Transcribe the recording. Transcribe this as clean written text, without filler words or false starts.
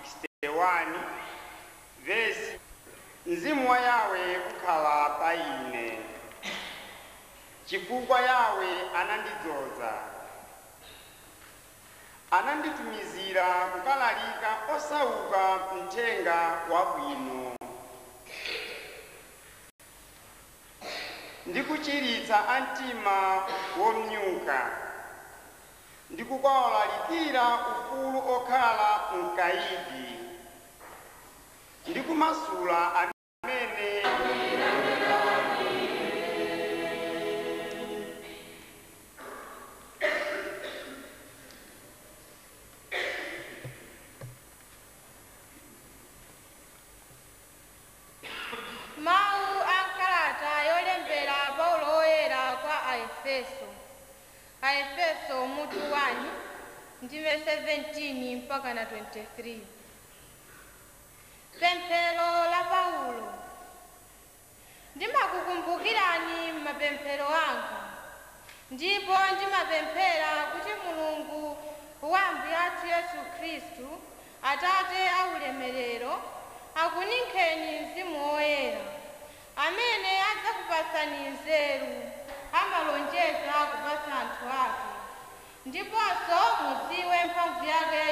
61 verse Mzimu wa Yawe ukhala pa ine chifukwa Yawe anandidzoza, ananditumizira kukalalika osauka mthenga wabwino ndi kuchiritsa amtima womnyuka ndi kukawalalikira ufulu okhala mkaidi ndi kumasula amene Mau ankalata yolembera Paulo oyera kwa Aefeso mutu 1 ndime 17 mpaka na 23. Pemphero la Paulo. Ndimakukumbukirani mapemphero anga, ndipo ndimapemphera kuti Mulungu wa Ambuye athu Yesu Khristu, Atate aulemerero, akuninkeni Mzimu Woyera, amene adzakupatsani nzeru amalonjeza kupatsa anthu ake, ndiponso mudziwe mphamvu yake